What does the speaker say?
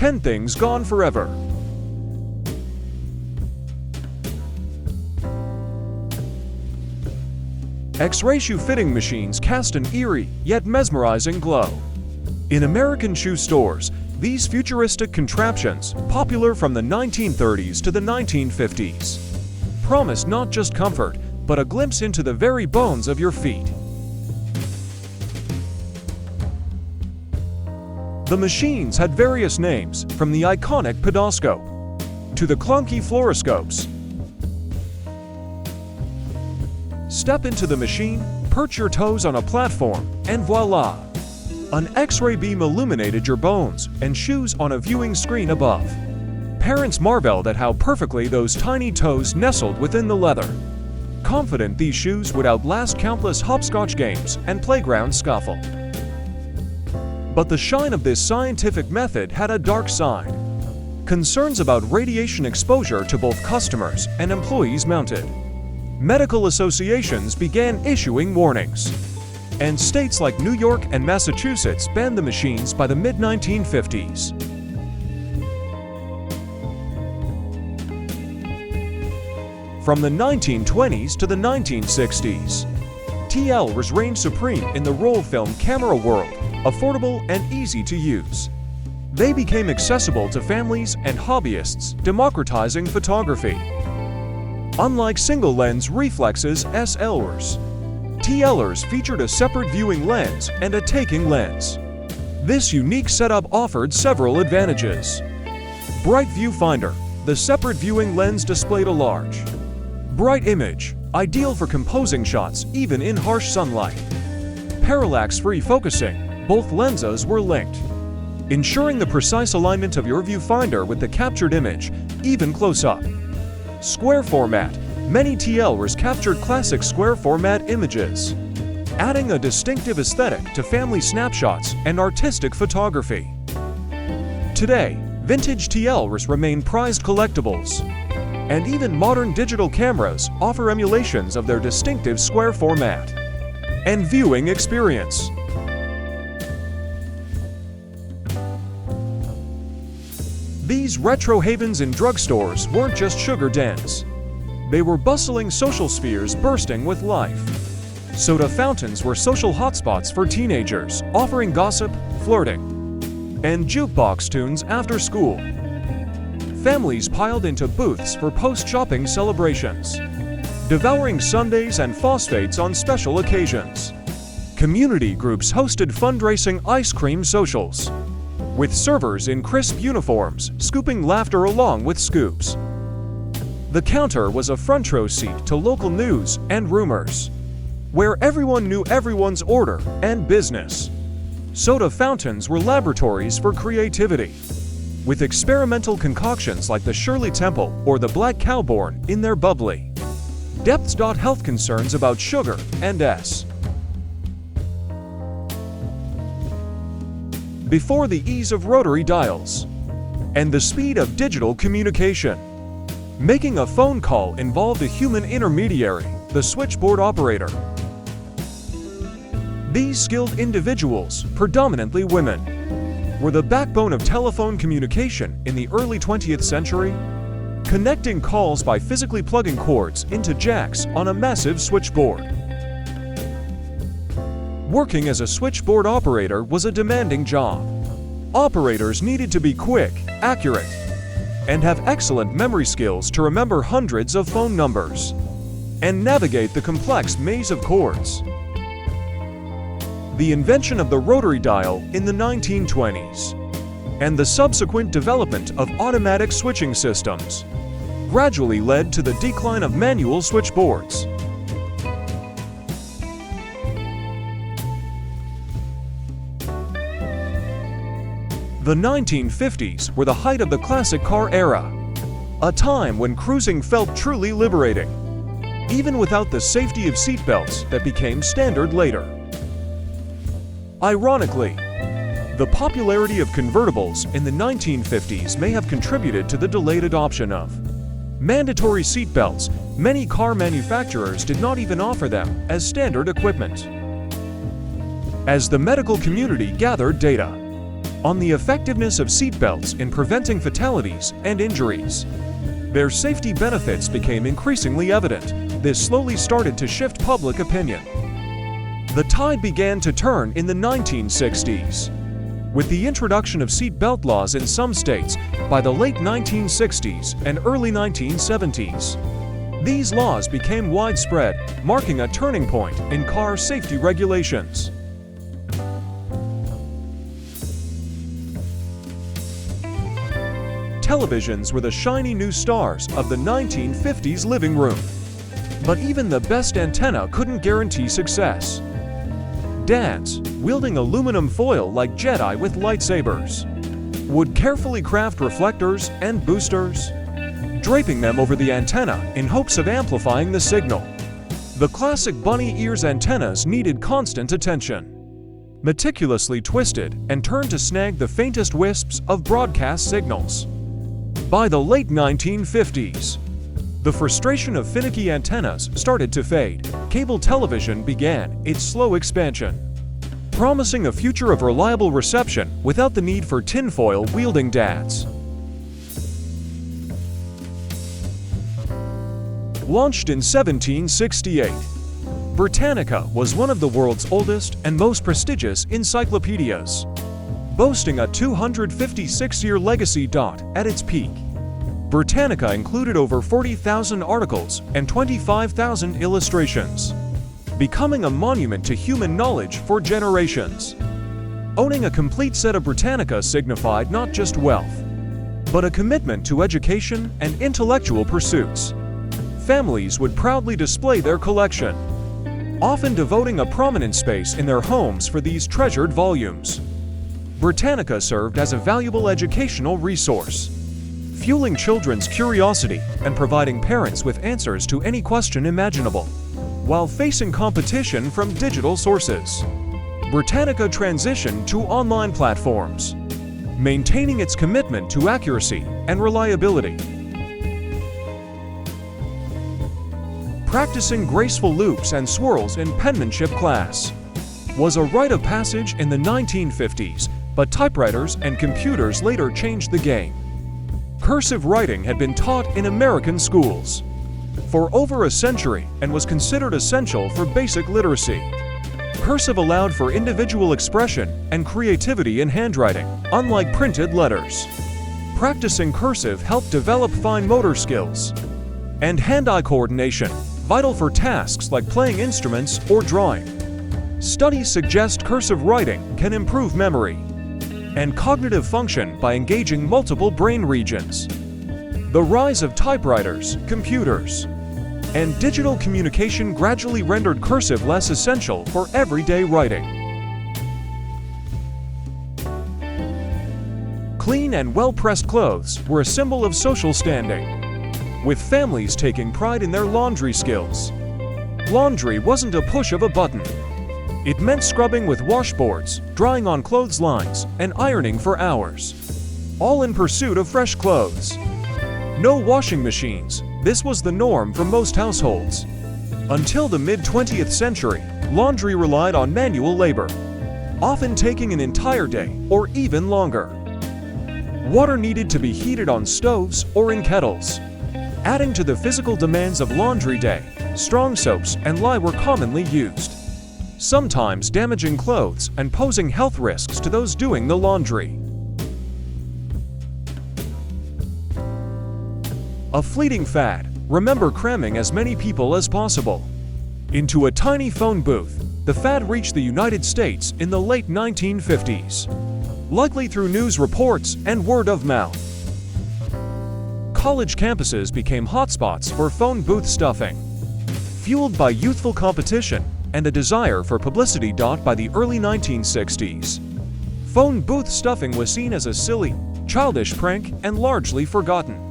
10 things gone forever. X-ray shoe fitting machines cast an eerie, yet mesmerizing glow. In American shoe stores, these futuristic contraptions, popular from the 1930s to the 1950s, promised not just comfort, but a glimpse into the very bones of your feet. The machines had various names, from the iconic pedoscope to the clunky fluoroscopes. Step into the machine, perch your toes on a platform, and voila! An X-ray beam illuminated your bones and shoes on a viewing screen above. Parents marveled at how perfectly those tiny toes nestled within the leather, confident these shoes would outlast countless hopscotch games and playground scuffle. But the shine of this scientific method had a dark side. Concerns about radiation exposure to both customers and employees mounted. Medical associations began issuing warnings, and states like New York and Massachusetts banned the machines by the mid-1950s. From the 1920s to the 1960s, TLRs reigned supreme in the roll film camera world, affordable and easy to use. They became accessible to families and hobbyists, democratizing photography. Unlike single-lens reflexes SLRs, TLRs featured a separate viewing lens and a taking lens. This unique setup offered several advantages. Bright viewfinder. The separate viewing lens displayed a large, bright image, ideal for composing shots even in harsh sunlight. Parallax-free focusing. Both lenses were linked, ensuring the precise alignment of your viewfinder with the captured image, even close-up. Square format. Many TLRs captured classic square format images, adding a distinctive aesthetic to family snapshots and artistic photography. Today, vintage TLRs remain prized collectibles, and even modern digital cameras offer emulations of their distinctive square format and viewing experience. These retro havens in drugstores weren't just sugar dens. They were bustling social spheres bursting with life. Soda fountains were social hotspots for teenagers, offering gossip, flirting, and jukebox tunes after school. Families piled into booths for post-shopping celebrations, devouring sundaes and phosphates on special occasions. Community groups hosted fundraising ice cream socials, with servers in crisp uniforms scooping laughter along with scoops. The counter was a front row seat to local news and rumors, where everyone knew everyone's order and business. Soda fountains were laboratories for creativity, with experimental concoctions like the Shirley Temple or the Black Cowborn in their bubbly depths. Health concerns about sugar and S. Before the ease of rotary dials and the speed of digital communication, making a phone call involved a human intermediary, the switchboard operator. These skilled individuals, predominantly women, were the backbone of telephone communication in the early 20th century, connecting calls by physically plugging cords into jacks on a massive switchboard. Working as a switchboard operator was a demanding job. Operators needed to be quick, accurate, and have excellent memory skills to remember hundreds of phone numbers and navigate the complex maze of cords. The invention of the rotary dial in the 1920s and the subsequent development of automatic switching systems gradually led to the decline of manual switchboards. The 1950s were the height of the classic car era, a time when cruising felt truly liberating, even without the safety of seatbelts that became standard later. Ironically, the popularity of convertibles in the 1950s may have contributed to the delayed adoption of mandatory seatbelts. Many car manufacturers did not even offer them as standard equipment. As the medical community gathered data, on the effectiveness of seatbelts in preventing fatalities and injuries. Their safety benefits became increasingly evident. This slowly started to shift public opinion. The tide began to turn in the 1960s. With the introduction of seatbelt laws in some states by the late 1960s and early 1970s. These laws became widespread, marking a turning point in car safety regulations. Televisions were the shiny new stars of the 1950s living room. But even the best antenna couldn't guarantee success. Dads, wielding aluminum foil like Jedi with lightsabers, would carefully craft reflectors and boosters, draping them over the antenna in hopes of amplifying the signal. The classic bunny ears antennas needed constant attention, meticulously twisted and turned to snag the faintest wisps of broadcast signals. By the late 1950s, the frustration of finicky antennas started to fade. Cable television began its slow expansion, promising a future of reliable reception without the need for tinfoil-wielding dads. Launched in 1768, Britannica was one of the world's oldest and most prestigious encyclopedias, boasting a 256-year legacy. At its peak, Britannica included over 40,000 articles and 25,000 illustrations, becoming a monument to human knowledge for generations. Owning a complete set of Britannica signified not just wealth, but a commitment to education and intellectual pursuits. Families would proudly display their collection, often devoting a prominent space in their homes for these treasured volumes. Britannica served as a valuable educational resource, fueling children's curiosity and providing parents with answers to any question imaginable. While facing competition from digital sources, Britannica transitioned to online platforms, maintaining its commitment to accuracy and reliability. Practicing graceful loops and swirls in penmanship class was a rite of passage in the 1950s, but typewriters and computers later changed the game. Cursive writing had been taught in American schools for over a century and was considered essential for basic literacy. Cursive allowed for individual expression and creativity in handwriting, unlike printed letters. Practicing cursive helped develop fine motor skills and hand-eye coordination, vital for tasks like playing instruments or drawing. Studies suggest cursive writing can improve memory and cognitive function by engaging multiple brain regions. The rise of typewriters, computers, and digital communication gradually rendered cursive less essential for everyday writing. Clean and well-pressed clothes were a symbol of social standing, with families taking pride in their laundry skills. Laundry wasn't a push of a button. It meant scrubbing with washboards, drying on clotheslines, and ironing for hours, all in pursuit of fresh clothes. No washing machines. This was the norm for most households. Until the mid-20th century, laundry relied on manual labor, often taking an entire day or even longer. Water needed to be heated on stoves or in kettles. Adding to the physical demands of laundry day, strong soaps and lye were commonly used, sometimes damaging clothes and posing health risks to those doing the laundry. A fleeting fad. Remember cramming as many people as possible into a tiny phone booth. The fad reached the United States in the late 1950s, likely through news reports and word of mouth. College campuses became hotspots for phone booth stuffing, fueled by youthful competition and a desire for publicity. By the early 1960s, phone booth stuffing was seen as a silly, childish prank and largely forgotten.